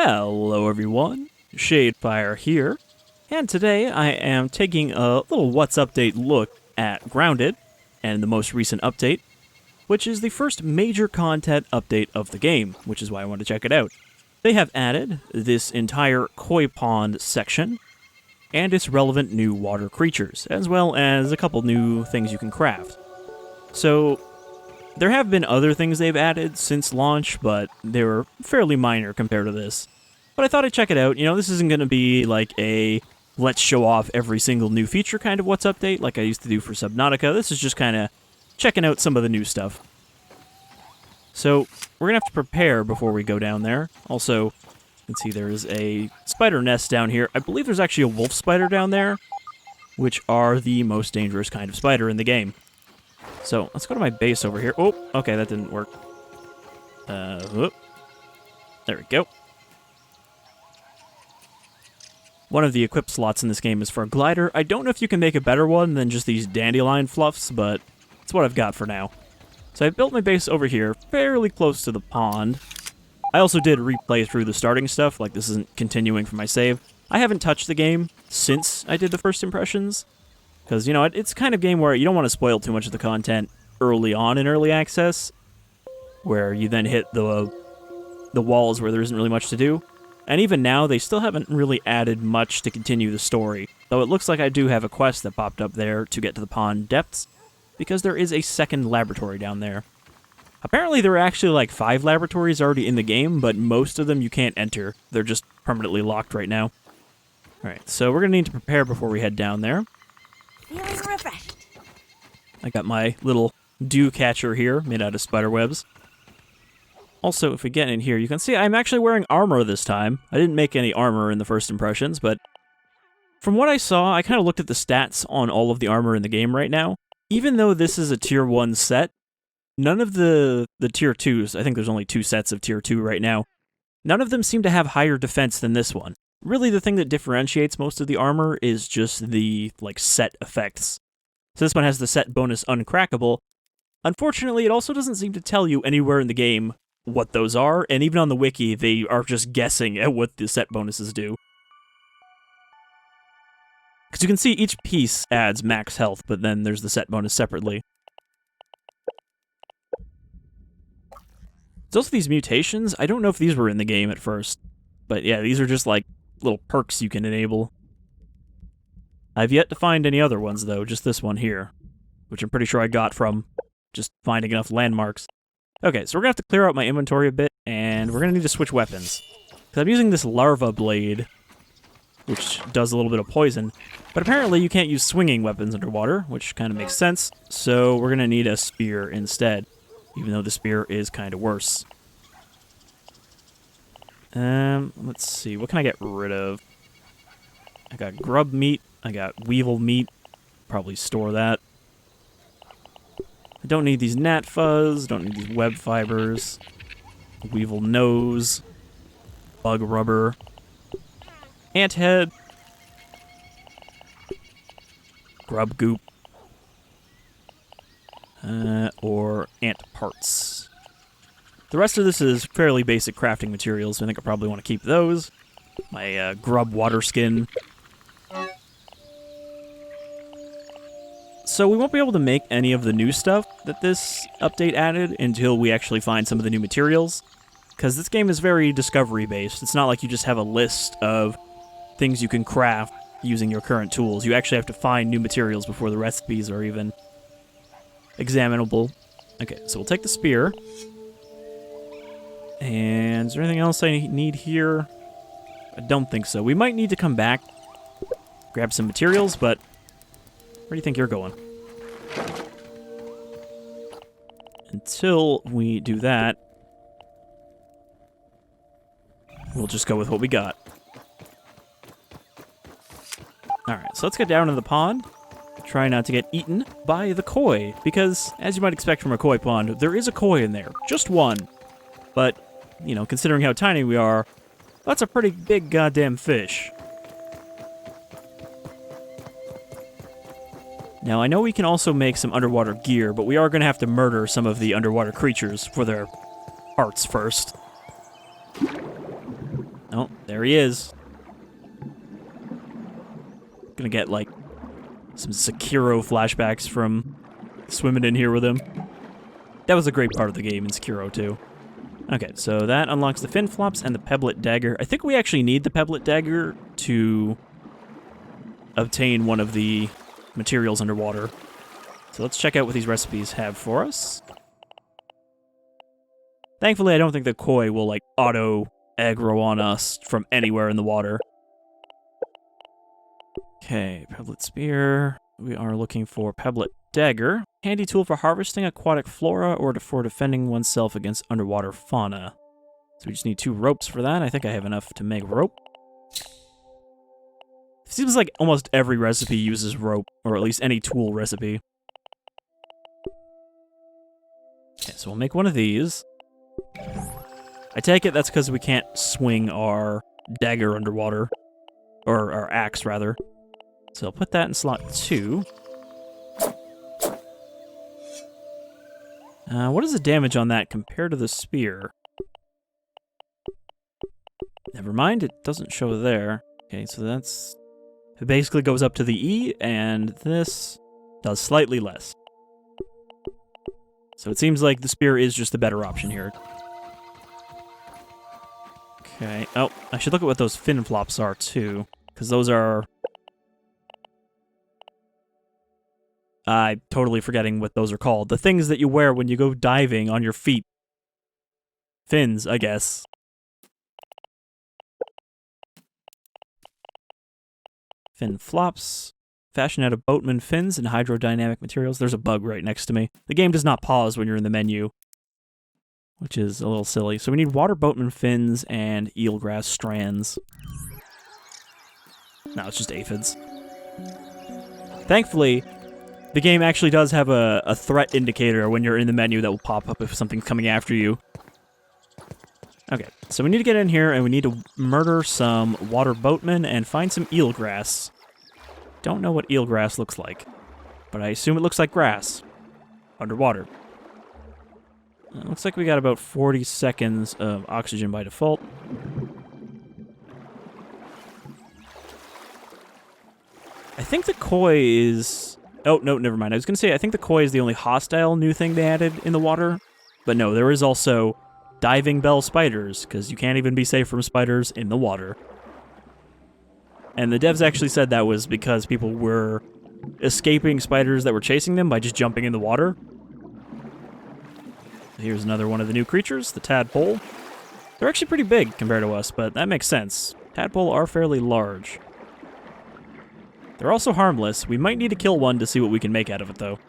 Hello everyone, Shadefire here, and today I am taking a little What's Update look at Grounded, and the most recent update, which is the first major content update of the game, which is why I wanted to check it out. They have added this entire koi pond section, and its relevant new water creatures, as well as a couple new things you can craft. So, there have been other things they've added since launch, but they were fairly minor compared to this. But I thought I'd check it out. You know, this isn't going to be like a let's show off every single new feature kind of What's Update like I used to do for Subnautica. This is just kind of checking out some of the new stuff. So, we're going to have to prepare before we go down there. Also, you can see there's a spider nest down here. I believe there's actually a wolf spider down there, which are the most dangerous kind of spider in the game. So, let's go to my base over here. Oh, okay, that didn't work. Whoop. There we go. One of the equip slots in this game is for a glider. I don't know if you can make a better one than just these dandelion fluffs, but it's what I've got for now. So I built my base over here, fairly close to the pond. I also did replay through the starting stuff, like this isn't continuing from my save. I haven't touched the game since I did the first impressions. Because, you know, it's the kind of game where you don't want to spoil too much of the content early on in early access, where you then hit the walls where there isn't really much to do. And even now, they still haven't really added much to continue the story, though it looks like I do have a quest that popped up there to get to the pond depths, because there is a second laboratory down there. Apparently there are actually like 5 laboratories already in the game, but most of them you can't enter. They're just permanently locked right now. Alright, so we're going to need to prepare before we head down there. Feeling refreshed. I got my little dew catcher here, made out of spider webs. Also, if we get in here, you can see I'm actually wearing armor this time. I didn't make any armor in the first impressions, but from what I saw, I kind of looked at the stats on all of the armor in the game right now. Even though this is a Tier 1 set, none of the Tier 2s, I think there's only 2 sets of Tier 2 right now, none of them seem to have higher defense than this one. Really, the thing that differentiates most of the armor is just the, like, set effects. So this one has the set bonus Uncrackable. Unfortunately, it also doesn't seem to tell you anywhere in the game what those are, and even on the wiki, they are just guessing at what the set bonuses do. Because you can see each piece adds max health, but then there's the set bonus separately. There's also these mutations. I don't know if these were in the game at first, but yeah, these are just like little perks you can enable. I've yet to find any other ones, though, just this one here, which I'm pretty sure I got from just finding enough landmarks. Okay, so we're going to have to clear out my inventory a bit, and we're going to need to switch weapons. Because I'm using this larva blade, which does a little bit of poison, but apparently you can't use swinging weapons underwater, which kind of makes sense, so we're going to need a spear instead, even though the spear is kind of worse. Let's see, what can I get rid of? I got grub meat, I got weevil meat, probably store that. I don't need these gnat fuzz, don't need these web fibers, weevil nose, bug rubber, ant head, grub goop, or ant parts. The rest of this is fairly basic crafting materials, so I think I probably want to keep those. My grub water skin. So we won't be able to make any of the new stuff that this update added until we actually find some of the new materials, because this game is very discovery-based. It's not like you just have a list of things you can craft using your current tools. You actually have to find new materials before the recipes are even examinable. Okay, so we'll take the spear. And is there anything else I need here? I don't think so. We might need to come back, grab some materials, but where do you think you're going? Until we do that, we'll just go with what we got. Alright, so let's get down to the pond. Try not to get eaten by the koi, because, as you might expect from a koi pond, there is a koi in there. Just one. But, you know, considering how tiny we are, that's a pretty big goddamn fish. Now, I know we can also make some underwater gear, but we are going to have to murder some of the underwater creatures for their parts first. Oh, there he is. Gonna get, like, some Sekiro flashbacks from swimming in here with him. That was a great part of the game in Sekiro, too. Okay, so that unlocks the fin flops and the pebblet dagger. I think we actually need the pebblet dagger to obtain one of the materials underwater. So let's check out what these recipes have for us. Thankfully, I don't think the koi will, like, auto-aggro on us from anywhere in the water. Okay, pebblet spear. We are looking for pebblet dagger. Handy tool for harvesting aquatic flora or for defending oneself against underwater fauna. So we just need 2 ropes for that. I think I have enough to make rope. It seems like almost every recipe uses rope, or at least any tool recipe. Okay, so we'll make one of these. I take it that's because we can't swing our dagger underwater. Or our axe, rather. So I'll put that in slot 2. What is the damage on that compared to the spear? Never mind, it doesn't show there. Okay, so that's... It basically goes up to the E, and this does slightly less. So it seems like the spear is just the better option here. Okay, oh, I should look at what those fin flops are, too. Because those are... I'm totally forgetting what those are called. The things that you wear when you go diving on your feet. Fins, I guess. Fin flops. Fashioned out of boatman fins and hydrodynamic materials. There's a bug right next to me. The game does not pause when you're in the menu, which is a little silly. So we need water boatman fins and eelgrass strands. No, it's just aphids. Thankfully, the game actually does have a threat indicator when you're in the menu that will pop up if something's coming after you. Okay, so we need to get in here and we need to murder some water boatmen and find some eelgrass. Don't know what eelgrass looks like, but I assume it looks like grass. Underwater. It looks like we got about 40 seconds of oxygen by default. I think the koi is... Oh, no, never mind. I was going to say, I think the koi is the only hostile new thing they added in the water. But no, there is also diving bell spiders, because you can't even be safe from spiders in the water. And the devs actually said that was because people were escaping spiders that were chasing them by just jumping in the water. Here's another one of the new creatures, the tadpole. They're actually pretty big compared to us, but that makes sense. Tadpole are fairly large. They're also harmless. We might need to kill one to see what we can make out of it, though.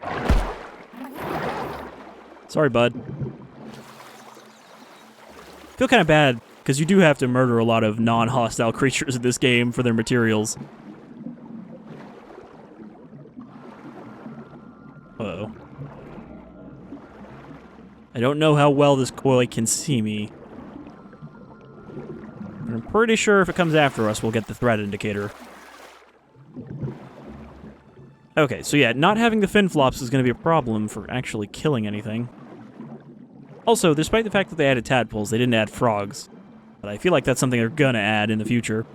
Sorry, bud. Feel kind of bad, because you do have to murder a lot of non-hostile creatures in this game for their materials. Uh-oh. I don't know how well this koi can see me. But I'm pretty sure if it comes after us, we'll get the threat indicator. Okay, so yeah, not having the fin flops is going to be a problem for actually killing anything. Also, despite the fact that they added tadpoles, they didn't add frogs. But I feel like that's something they're going to add in the future.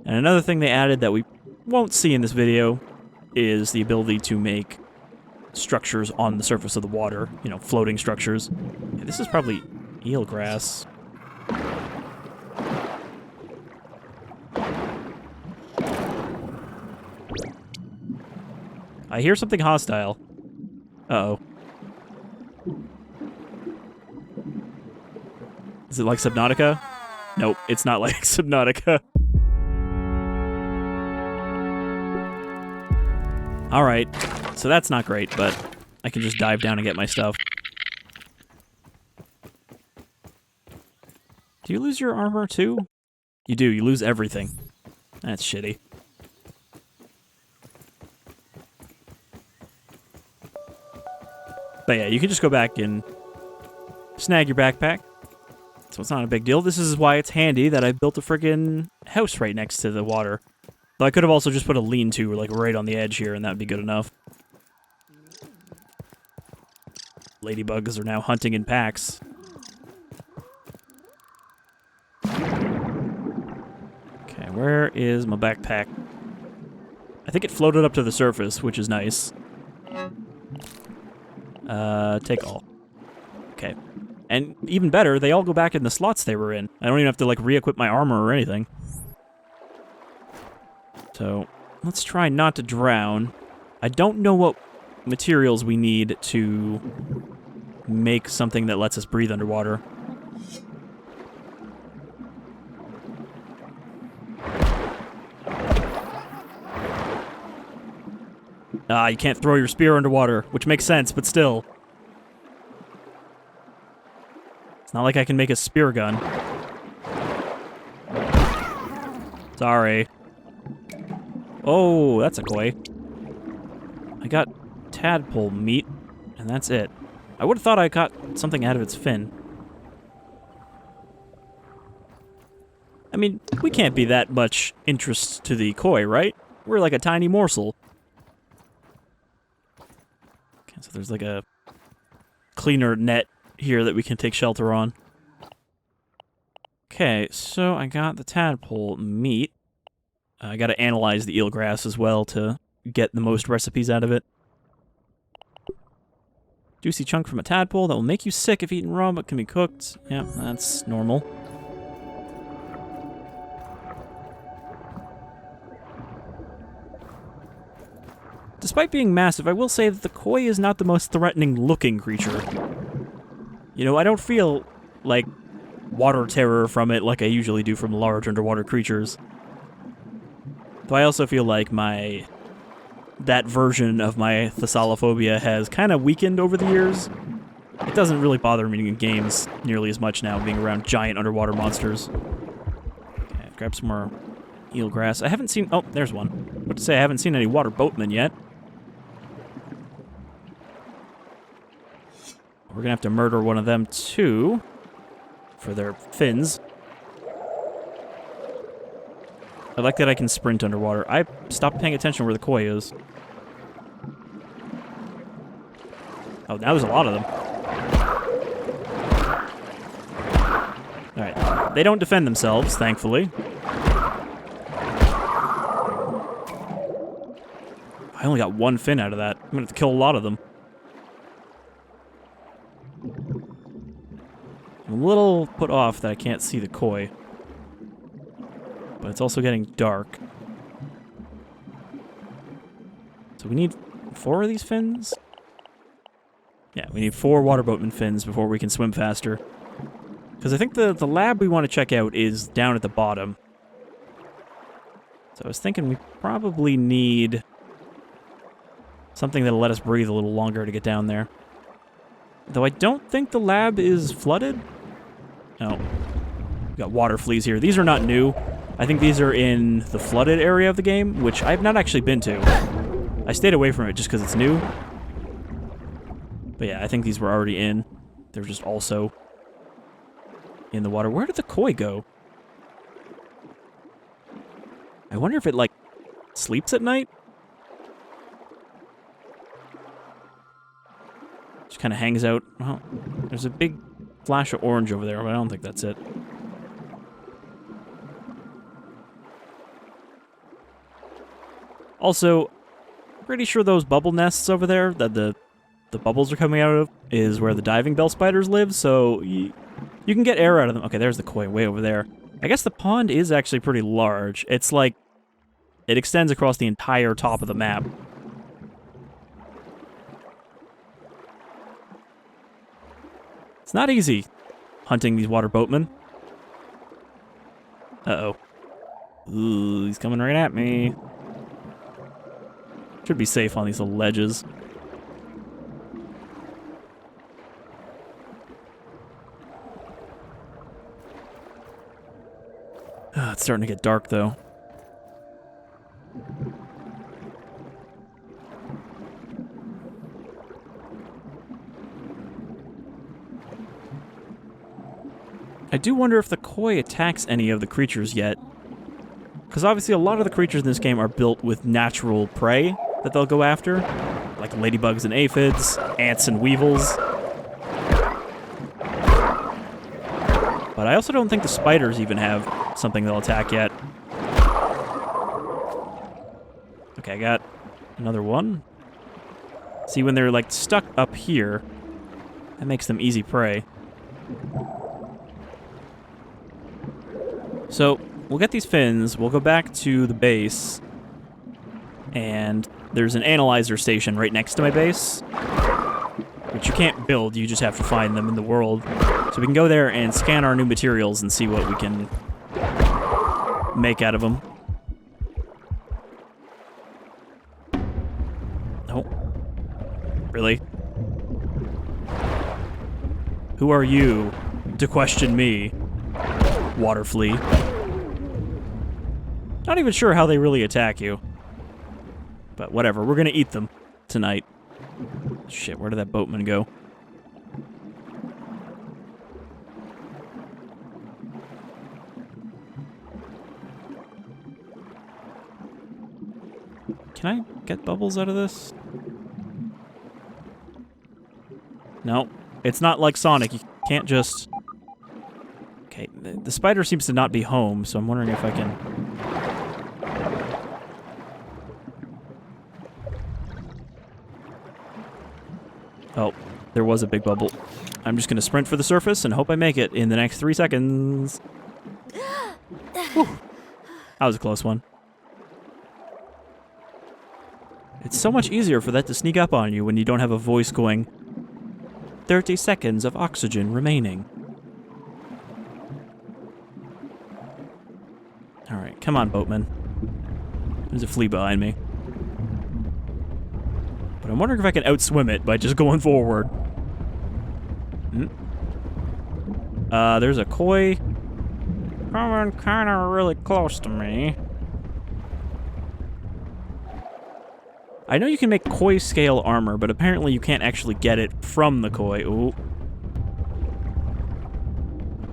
And another thing they added that we won't see in this video is the ability to make structures on the surface of the water. You know, floating structures. Yeah, this is probably eelgrass. I hear something hostile. Uh-oh. Is it like Subnautica? Nope, it's not like Subnautica. Alright, so that's not great, but I can just dive down and get my stuff. Do you lose your armor too? You do, you lose everything. That's shitty. But yeah, you can just go back and snag your backpack. So it's not a big deal. This is why it's handy that I built a friggin' house right next to the water. Though I could have also just put a lean-to, like, right on the edge here, and that would be good enough. Ladybugs are now hunting in packs. Okay, where is my backpack? I think it floated up to the surface, which is nice. Take all. Okay. And even better, they all go back in the slots they were in. I don't even have to, like, re-equip my armor or anything. So, let's try not to drown. I don't know what materials we need to make something that lets us breathe underwater. You can't throw your spear underwater, which makes sense, but still. It's not like I can make a spear gun. Sorry. Oh, that's a koi. I got tadpole meat, and that's it. I would have thought I got something out of its fin. I mean, we can't be that much interest to the koi, right? We're like a tiny morsel. Okay, so there's like a cleaner net here that we can take shelter on. Okay, so I got the tadpole meat. I gotta analyze the eelgrass as well to get the most recipes out of it. Juicy chunk from a tadpole that will make you sick if eaten raw but can be cooked. Yeah, that's normal. Despite being massive, I will say that the koi is not the most threatening looking creature. You know, I don't feel like water terror from it like I usually do from large underwater creatures. Though I also feel like that version of my thessalophobia has kind of weakened over the years. It doesn't really bother me in games nearly as much now, being around giant underwater monsters. Okay, grab some more eelgrass. I haven't seen... Oh, there's one. What to say, I haven't seen any water boatmen yet. We're gonna have to murder one of them, too, for their fins. I like that I can sprint underwater. I stopped paying attention where the koi is. Oh, now there's a lot of them. Alright. They don't defend themselves, thankfully. I only got one fin out of that. I'm gonna have to kill a lot of them. I'm a little put off that I can't see the koi. But it's also getting dark. So we need 4 of these fins? Yeah, we need 4 water boatman fins before we can swim faster. Because I think the lab we want to check out is down at the bottom. So I was thinking we probably need something that'll let us breathe a little longer to get down there. Though I don't think the lab is flooded. No. We got water fleas here. These are not new. I think these are in the flooded area of the game, which I've not actually been to. I stayed away from it just because it's new. But yeah, I think these were already in. They're just also in the water. Where did the koi go? I wonder if it, like, sleeps at night? Just kind of hangs out. Well, there's a big flash of orange over there, but I don't think that's it. Also, pretty sure those bubble nests over there that the bubbles are coming out of is where the diving bell spiders live, so you can get air out of them. Okay, there's the koi way over there. I guess the pond is actually pretty large. It's like, it extends across the entire top of the map. It's not easy hunting these water boatmen. Uh-oh. Ooh, he's coming right at me. Should be safe on these little ledges. It's starting to get dark, though. I do wonder if the koi attacks any of the creatures yet. Because obviously a lot of the creatures in this game are built with natural prey that they'll go after. Like ladybugs and aphids, ants and weevils. But I also don't think the spiders even have something they'll attack yet. Okay, I got another one. See, when they're, like, stuck up here, that makes them easy prey. So, we'll get these fins, we'll go back to the base, and there's an analyzer station right next to my base, which you can't build, you just have to find them in the world. So we can go there and scan our new materials and see what we can make out of them. Oh. Really? Who are you to question me, water flea? Not even sure how they really attack you. But whatever, we're gonna eat them tonight. Shit, where did that boatman go? Can I get bubbles out of this? No, it's not like Sonic. You can't just... Okay, the spider seems to not be home, so I'm wondering if I can... Oh, there was a big bubble. I'm just gonna sprint for the surface and hope I make it in the next 3 seconds. Whew. That was a close one. It's so much easier for that to sneak up on you when you don't have a voice going, 30 seconds of oxygen remaining. Alright, come on, boatman. There's a flea behind me. But I'm wondering if I can outswim it by just going forward. There's a koi. Coming kinda really close to me. I know you can make koi scale armor, but apparently you can't actually get it from the koi. Ooh.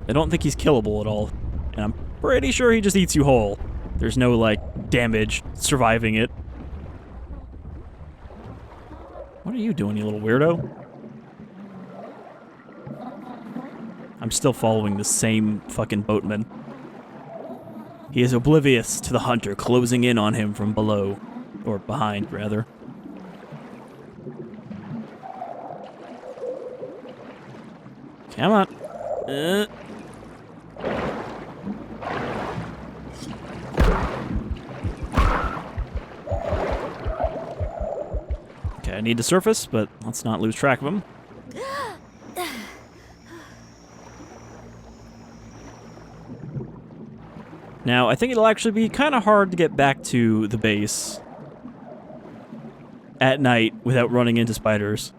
I don't think he's killable at all. And I'm pretty sure he just eats you whole. There's no, like, damage surviving it. What are you doing, you little weirdo? I'm still following the same fucking boatman. He is oblivious to the hunter closing in on him from below. Or behind, rather. Come on. Okay, I need to surface, but let's not lose track of him. Now, I think it'll actually be kind of hard to get back to the base at night without running into spiders.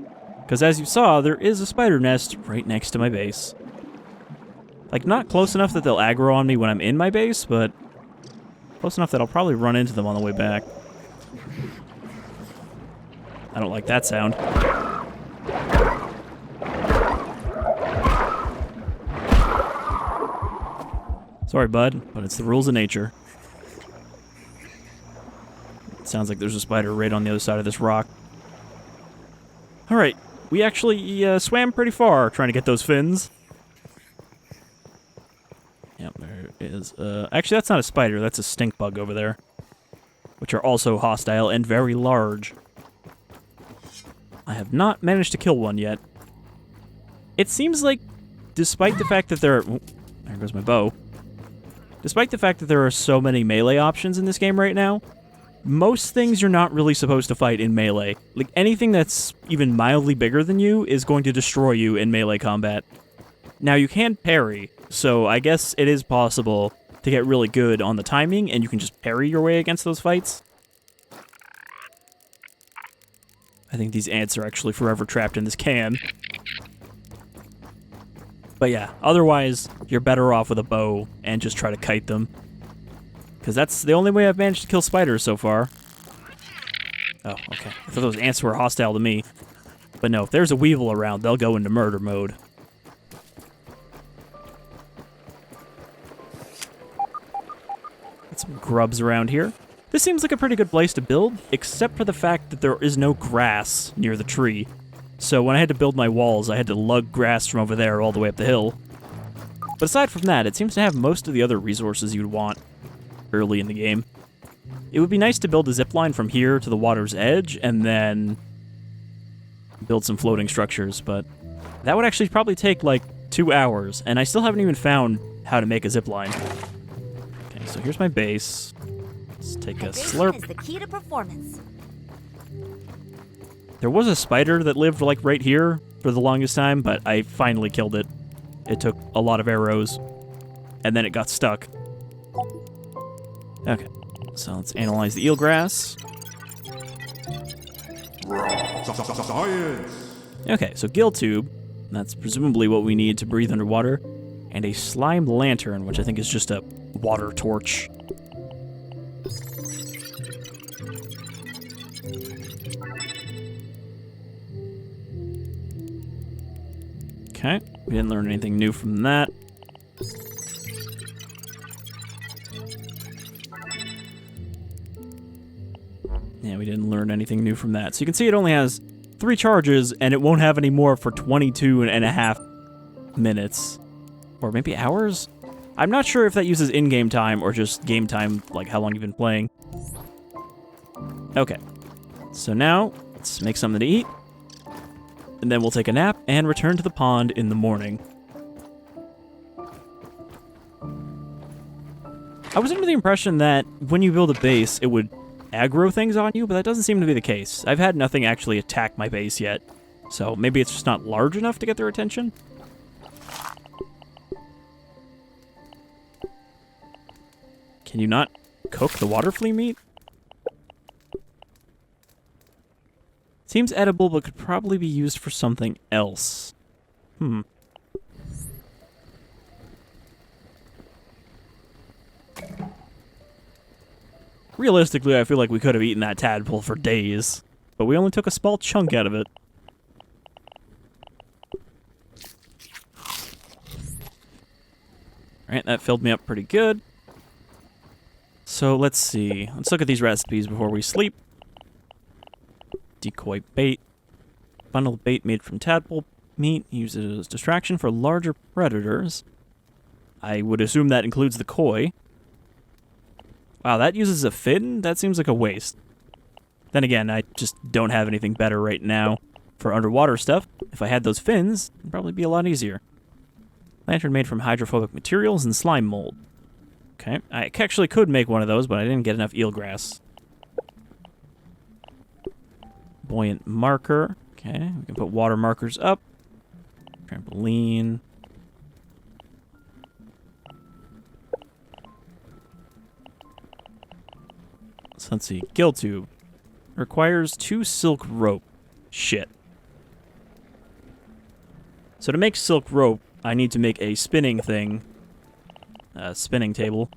Because as you saw, there is a spider nest right next to my base. Like, not close enough that they'll aggro on me when I'm in my base, but close enough that I'll probably run into them on the way back. I don't like that sound. Sorry, bud, but it's the rules of nature. It sounds like there's a spider right on the other side of this rock. Alright, we actually swam pretty far trying to get those fins. Yep, there is. Actually, that's not a spider, that's a stink bug over there. Which are also hostile and very large. I have not managed to kill one yet. It seems like, despite the fact that there are... Oh, there goes my bow. Despite the fact that there are so many melee options in this game right now, most things you're not really supposed to fight in melee. Like, anything that's even mildly bigger than you is going to destroy you in melee combat. Now, you can parry, so I guess it is possible to get really good on the timing, and you can just parry your way against those fights. I think these ants are actually forever trapped in this can. But yeah, otherwise, you're better off with a bow and just try to kite them. Because that's the only way I've managed to kill spiders so far. Oh, okay. I thought those ants were hostile to me. But no, if there's a weevil around, they'll go into murder mode. Got some grubs around here. This seems like a pretty good place to build, except for the fact that there is no grass near the tree. So when I had to build my walls, I had to lug grass from over there all the way up the hill. But aside from that, it seems to have most of the other resources you'd want early in the game. It would be nice to build a zip line from here to the water's edge and then build some floating structures, but that would actually probably take like 2 hours, and I still haven't even found how to make a zip line. Okay, so here's my base. Let's take a slurp. Is the key to performance. There was a spider that lived like right here for the longest time, but I finally killed it. It took a lot of arrows, and then it got stuck. Okay, so let's analyze the eelgrass. Science! Okay, so gill tube. That's presumably what we need to breathe underwater. And a slime lantern, which I think is just a water torch. Okay, we didn't learn anything new from that. Yeah, we didn't learn anything new from that. So you can see it only has 3 charges, and it won't have any more for 22.5 minutes. Or maybe hours? I'm not sure if that uses in-game time or just game time, like how long you've been playing. Okay, so now let's make something to eat. And then we'll take a nap and return to the pond in the morning. I was under the impression that when you build a base, it would aggro things on you, but that doesn't seem to be the case. I've had nothing actually attack my base yet, so maybe it's just not large enough to get their attention? Can you not cook the water flea meat? Seems edible, but could probably be used for something else. Realistically, I feel like we could have eaten that tadpole for days, but we only took a small chunk out of it. Alright, that filled me up pretty good. So let's see. Let's look at these recipes before we sleep. Decoy bait. Bundle of bait made from tadpole meat. Use it as distraction for larger predators. I would assume that includes the koi. Wow, that uses a fin? That seems like a waste. Then again, I just don't have anything better right now for underwater stuff. If I had those fins, it'd probably be a lot easier. Lantern made from hydrophobic materials and slime mold. Okay, I actually could make one of those, but I didn't get enough eelgrass. Buoyant marker. Okay, we can put water markers up. Trampoline. So let's see. Gill tube. Requires 2 silk rope. Shit. So to make silk rope, I need to make a spinning thing. A spinning table.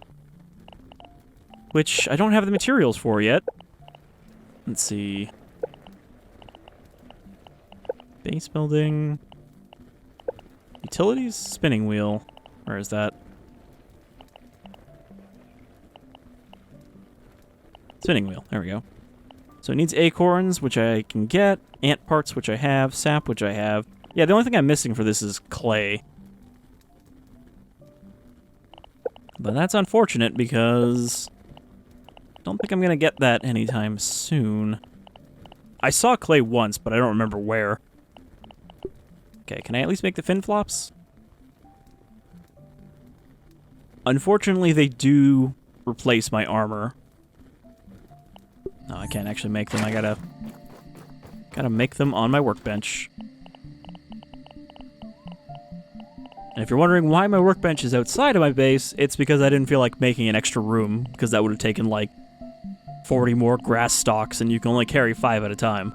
Which I don't have the materials for yet. Let's see. Base building. Utilities? Spinning wheel. Where is that? Spinning wheel. There we go. So it needs acorns, which I can get. Ant parts, which I have. Sap, which I have. Yeah, the only thing I'm missing for this is clay. But that's unfortunate because I don't think I'm going to get that anytime soon. I saw clay once, but I don't remember where. Okay, can I at least make the fin flops? Unfortunately, they do replace my armor. No, I can't actually make them. I gotta make them on my workbench. And if you're wondering why my workbench is outside of my base, it's because I didn't feel like making an extra room, because that would have taken like 40 more grass stalks, and you can only carry 5 at a time.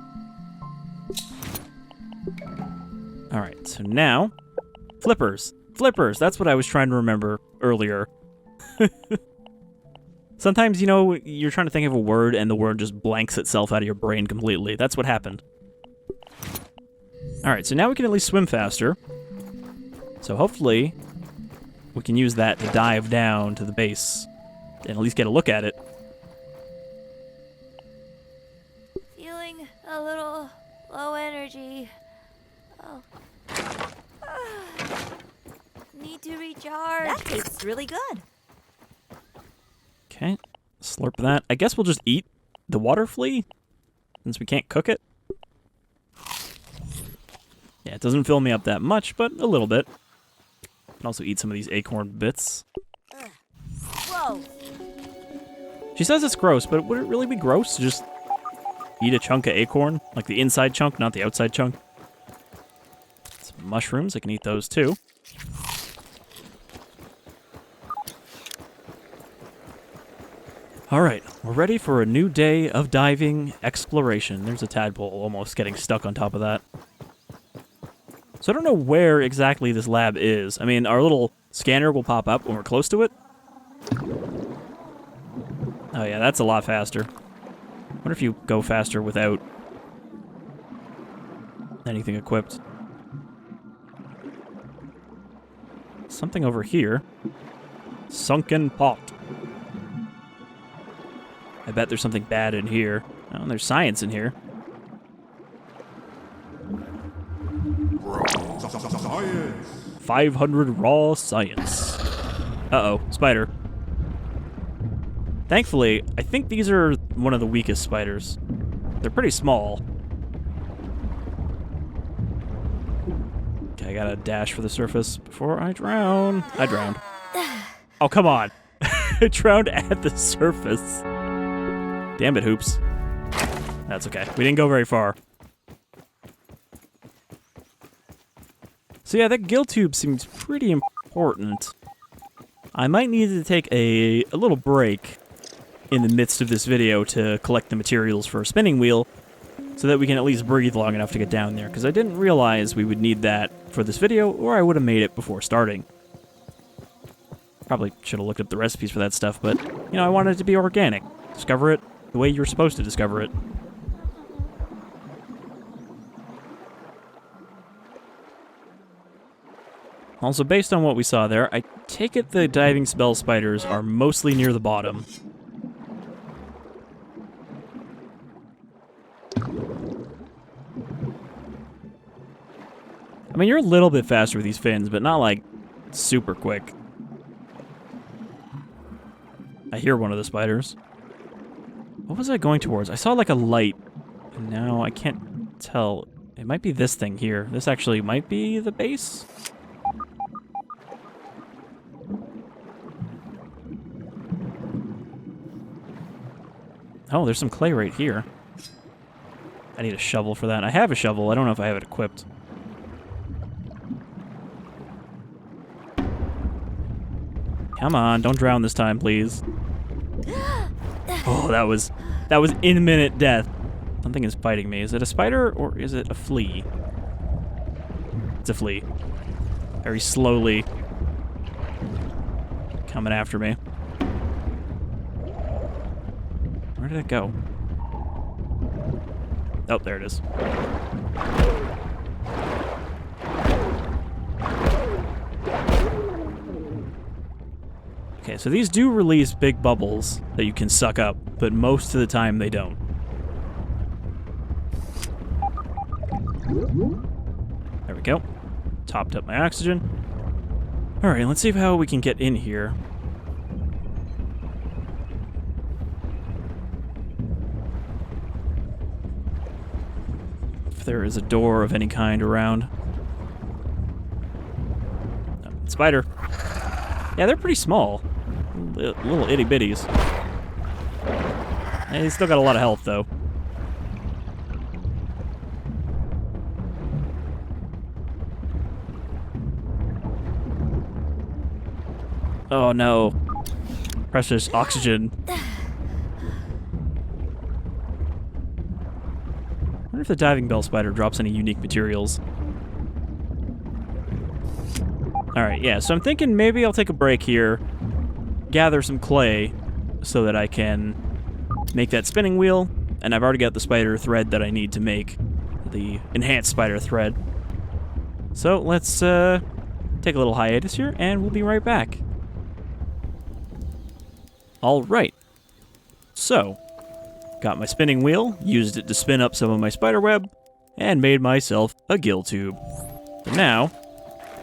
Alright, so now, flippers. Flippers, that's what I was trying to remember earlier. Sometimes, you know, you're trying to think of a word, and the word just blanks itself out of your brain completely. That's what happened. Alright, so now we can at least swim faster. So hopefully, we can use that to dive down to the base and at least get a look at it. Feeling a little low energy. Oh. Need to recharge. That tastes really good. Okay, Slurp that. I guess we'll just eat the water flea, since we can't cook it. Yeah, it doesn't fill me up that much, but a little bit. Can also eat some of these acorn bits. Whoa. She says it's gross, but would it really be gross to just eat a chunk of acorn? Like the inside chunk, not the outside chunk? Some mushrooms, I can eat those too. Alright, we're ready for a new day of diving exploration. There's a tadpole almost getting stuck on top of that. So I don't know where exactly this lab is. I mean, our little scanner will pop up when we're close to it. Oh yeah, that's a lot faster. I wonder if you go faster without anything equipped. Something over here. Sunken pot. I bet there's something bad in here. Oh, there's science in here. Science. 500 raw science. Uh-oh, spider. Thankfully, I think these are one of the weakest spiders. They're pretty small. Okay, I gotta dash for the surface before I drown. I drowned. Oh, come on. I drowned at the surface. Damn it, Hoops. That's okay. We didn't go very far. So yeah, that gill tube seems pretty important. I might need to take a little break in the midst of this video to collect the materials for a spinning wheel so that we can at least breathe long enough to get down there, because I didn't realize we would need that for this video, or I would have made it before starting. Probably should have looked up the recipes for that stuff, but, you know, I wanted it to be organic. Discover it the way you're supposed to discover it. Also, based on what we saw there, I take it the diving spell spiders are mostly near the bottom. I mean, you're a little bit faster with these fins, but not, like, super quick. I hear one of the spiders. What was I going towards? I saw, like, a light. And now I can't tell. It might be this thing here. This actually might be the base? Oh, there's some clay right here. I need a shovel for that. I have a shovel. I don't know if I have it equipped. Come on, don't drown this time, please. Oh, that was imminent death. Something is fighting me. Is it a spider or is it a flea? It's a flea. Very slowly coming after me. Where did it go? Oh, there it is. Okay, so these do release big bubbles that you can suck up, but most of the time they don't. There we go. Topped up my oxygen. Alright, let's see how we can get in here. If there is a door of any kind around. Oh, spider. Yeah, they're pretty small. Little itty bitties. They still got a lot of health, though. Oh no. Precious oxygen. I wonder if the diving bell spider drops any unique materials. Alright, yeah, so I'm thinking maybe I'll take a break here, gather some clay so that I can make that spinning wheel, and I've already got the spider thread that I need to make the enhanced spider thread. So let's take a little hiatus here, and we'll be right back. Alright, so got my spinning wheel, used it to spin up some of my spider web, and made myself a gill tube. So now,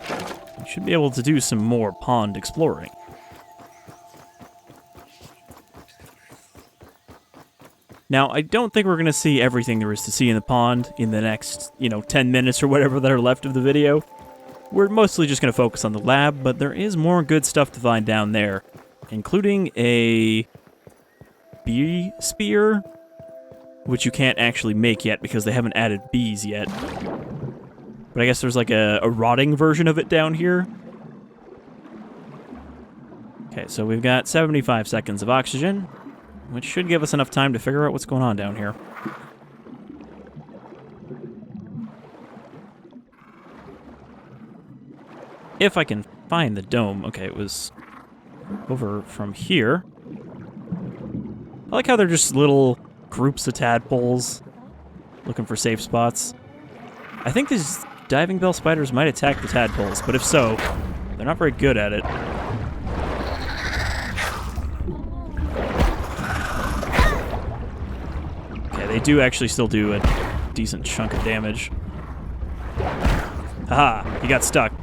I should be able to do some more pond exploring. Now, I don't think we're going to see everything there is to see in the pond in the next, 10 minutes or whatever that are left of the video. We're mostly just going to focus on the lab, but there is more good stuff to find down there, including a bee spear, which you can't actually make yet because they haven't added bees yet. But I guess there's like a rotting version of it down here. Okay, so we've got 75 seconds of oxygen, which should give us enough time to figure out what's going on down here. If I can find the dome. Okay, it was over from here. I like how they're just little groups of tadpoles looking for safe spots. I think these diving bell spiders might attack the tadpoles, but if so, they're not very good at it. Okay, they do actually still do a decent chunk of damage. Haha, he got stuck.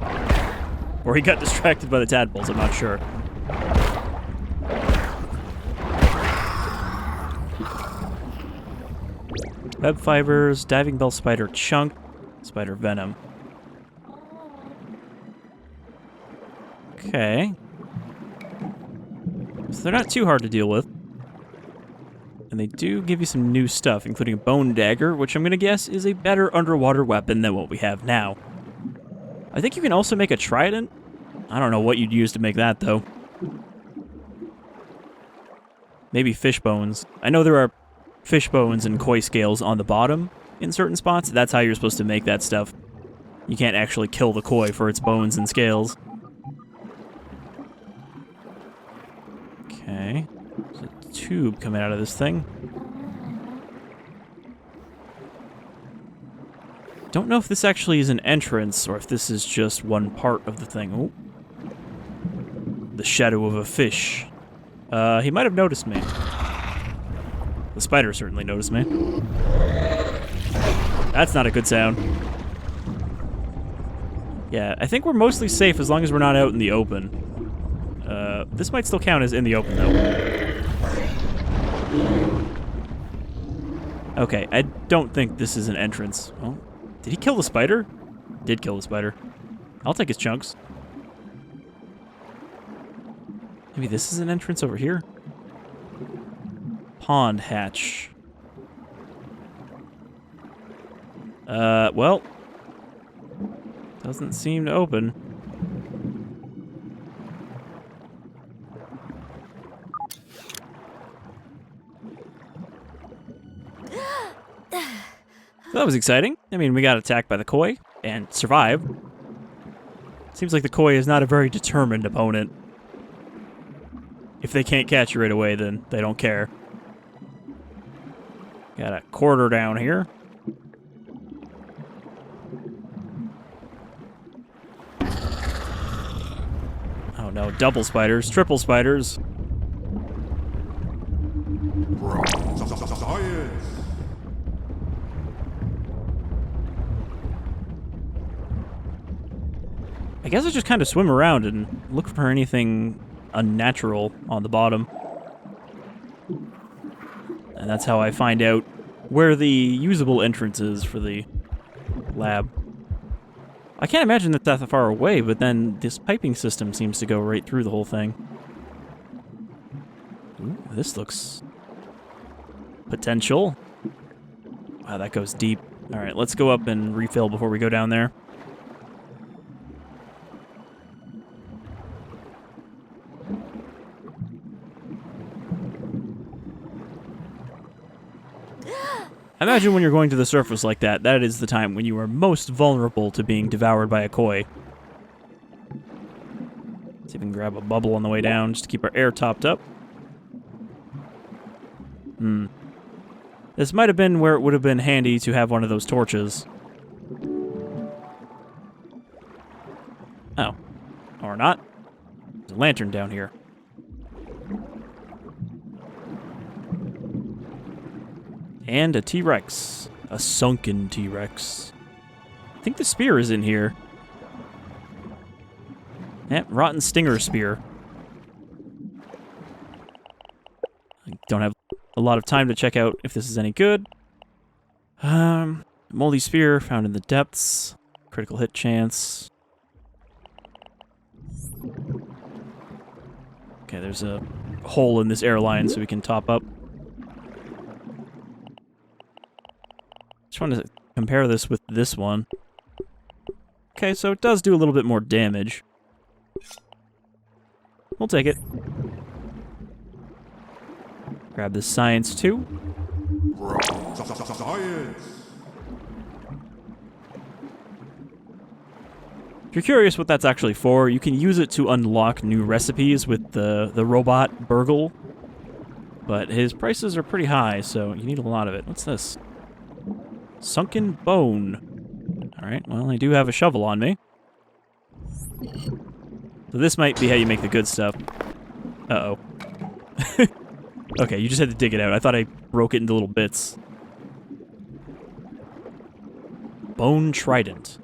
Or he got distracted by the tadpoles, I'm not sure. Web fibers, diving bell spider chunk, spider venom. Okay. So they're not too hard to deal with. And they do give you some new stuff, including a bone dagger, which I'm going to guess is a better underwater weapon than what we have now. I think you can also make a trident. I don't know what you'd use to make that, though. Maybe fish bones. I know there are fish bones and koi scales on the bottom in certain spots. That's how you're supposed to make that stuff. You can't actually kill the koi for its bones and scales. Okay. There's a tube coming out of this thing. Don't know if this actually is an entrance or if this is just one part of the thing. Oh. The shadow of a fish. He might have noticed me. The spider certainly noticed me. That's not a good sound. Yeah, I think we're mostly safe as long as we're not out in the open. This might still count as in the open, though. Okay, I don't think this is an entrance. Oh. Did he kill the spider? Did kill the spider. I'll take his chunks. Maybe this is an entrance over here? Pond hatch. Well. Doesn't seem to open. That was exciting. I mean, we got attacked by the koi and survived. Seems like the koi is not a very determined opponent. If they can't catch you right away, then they don't care. Got a quarter down here. Oh no, double spiders, triple spiders. I guess I just kind of swim around and look for anything unnatural on the bottom. And that's how I find out where the usable entrance is for the lab. I can't imagine that's that far away, but then this piping system seems to go right through the whole thing. Ooh, this looks potential. Wow, that goes deep. Alright, let's go up and refill before we go down there. Imagine when you're going to the surface like that, that is the time when you are most vulnerable to being devoured by a koi. Let's even grab a bubble on the way down just to keep our air topped up. This might have been where it would have been handy to have one of those torches. Oh. Or not. There's a lantern down here. And a T-Rex. A sunken T-Rex. I think the spear is in here. Yep, rotten stinger spear. I don't have a lot of time to check out if this is any good. Moldy Spear found in the depths. Critical hit chance. Okay, there's a hole in this airline so we can top up. Just want to compare this with this one. Okay, so it does do a little bit more damage. We'll take it. Grab this science too. If you're curious what that's actually for, you can use it to unlock new recipes with the robot Burgle. But his prices are pretty high, so you need a lot of it. What's this? Sunken bone. Alright, well, I do have a shovel on me. So this might be how you make the good stuff. Uh-oh. Okay, you just had to dig it out. I thought I broke it into little bits. Bone trident.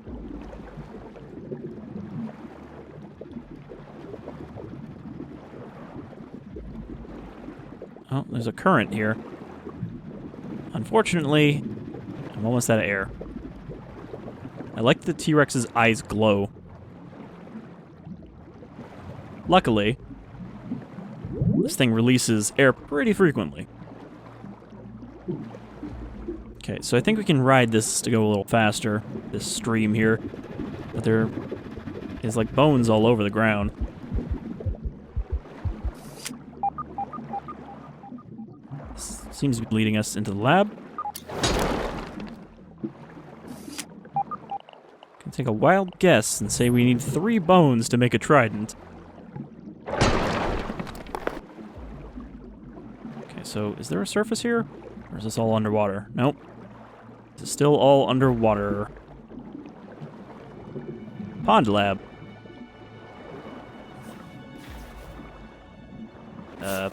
Oh, there's a current here. Unfortunately, I'm almost out of air. I like the T-Rex's eyes glow. Luckily, this thing releases air pretty frequently. Okay, so I think we can ride this to go a little faster, this stream here. But there is like bones all over the ground. This seems to be leading us into the lab. Can take a wild guess and say we need 3 bones to make a trident. So, is there a surface here? Or is this all underwater? Nope. This is still all underwater. Pond lab. Is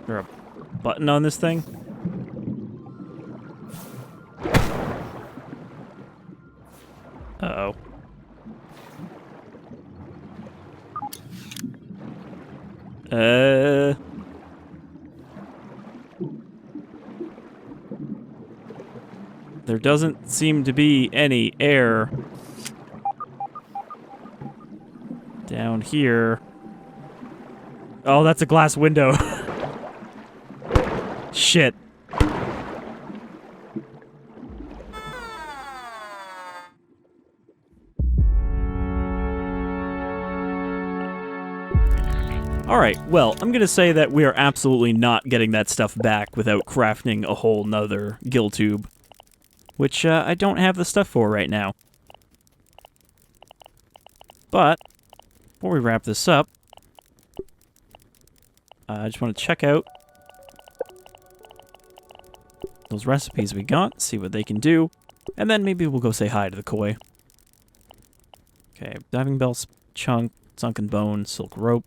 there a button on this thing? Uh-oh. There doesn't seem to be any air down here. Oh, that's a glass window. Shit. Alright, well, I'm gonna say that we are absolutely not getting that stuff back without crafting a whole nother gill tube. Which, I don't have the stuff for right now. But, before we wrap this up, I just want to check out those recipes we got, see what they can do, and then maybe we'll go say hi to the koi. Okay, diving bell chunk, sunken bone, silk rope.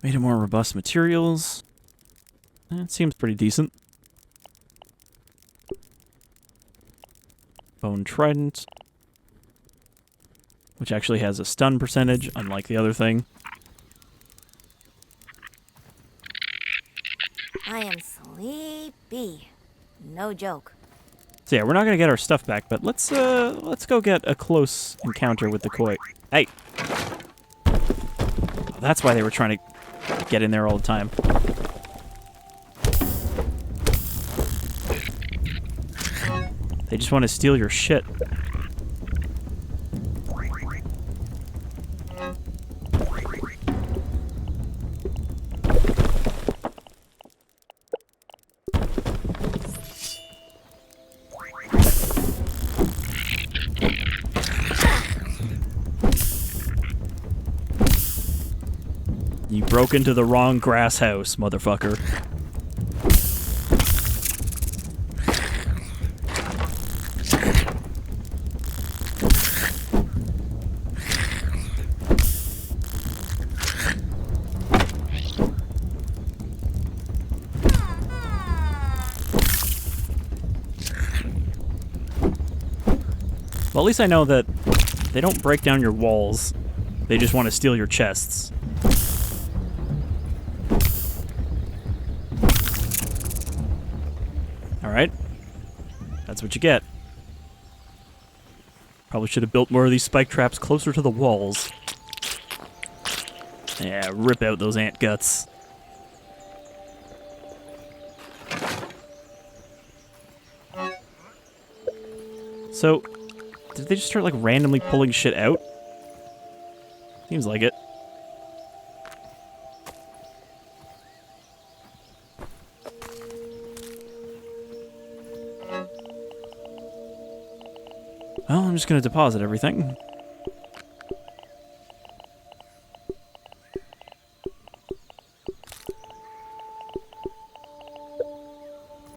Made of more robust materials. It seems pretty decent. Bone trident, which actually has a stun percentage, unlike the other thing. I am sleepy. No joke. So yeah, we're not gonna get our stuff back, but let's go get a close encounter with the koi. Hey! Oh, that's why they were trying to get in there all the time. They just want to steal your shit. You broke into the wrong grass house, motherfucker. Well, at least I know that they don't break down your walls. They just want to steal your chests. Alright. That's what you get. Probably should have built more of these spike traps closer to the walls. Yeah, rip out those ant guts. So, did they just start like randomly pulling shit out? Seems like it. Well, I'm just gonna deposit everything.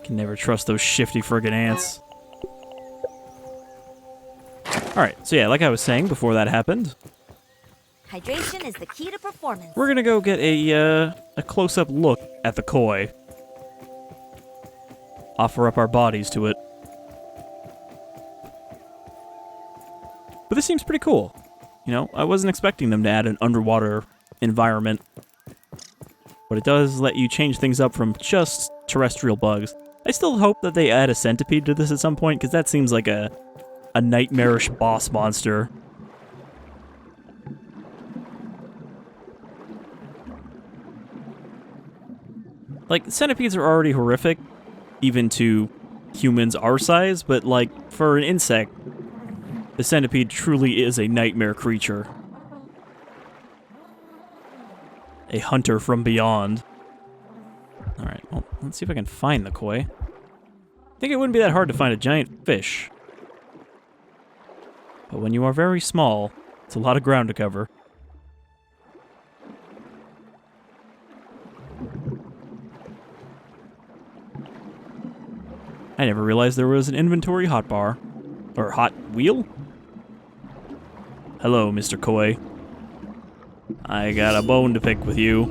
Can never trust those shifty friggin' ants. Alright, so yeah, like I was saying before that happened, Hydration is the key to performance. we're gonna go get a close-up look at the koi. Offer up our bodies to it. But this seems pretty cool. You know, I wasn't expecting them to add an underwater environment. But it does let you change things up from just terrestrial bugs. I still hope that they add a centipede to this at some point, because that seems like a nightmarish boss monster. Like, centipedes are already horrific, even to humans our size, but like, for an insect, the centipede truly is a nightmare creature. A hunter from beyond. Alright, well, let's see if I can find the koi. I think it wouldn't be that hard to find a giant fish. But when you are very small, it's a lot of ground to cover. I never realized there was an inventory hotbar. Or hot wheel? Hello, Mr. Koi. I got a bone to pick with you.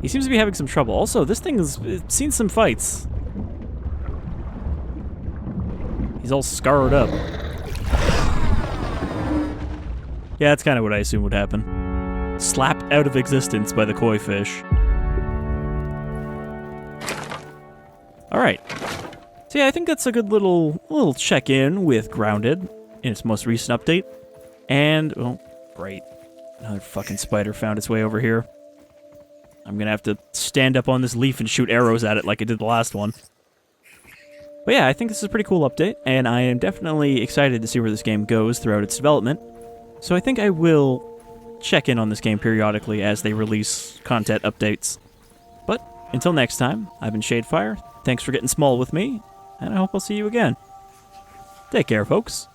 He seems to be having some trouble. Also, this thing has seen some fights. He's all scarred up. Yeah, that's kind of what I assumed would happen. Slapped out of existence by the koi fish. Alright. So yeah, I think that's a good little check-in with Grounded in its most recent update. And, oh, great. Another fucking spider found its way over here. I'm gonna have to stand up on this leaf and shoot arrows at it like I did the last one. But yeah, I think this is a pretty cool update, and I am definitely excited to see where this game goes throughout its development. So I think I will check in on this game periodically as they release content updates. But until next time, I've been Shadefire. Thanks for getting small with me, and I hope I'll see you again. Take care, folks.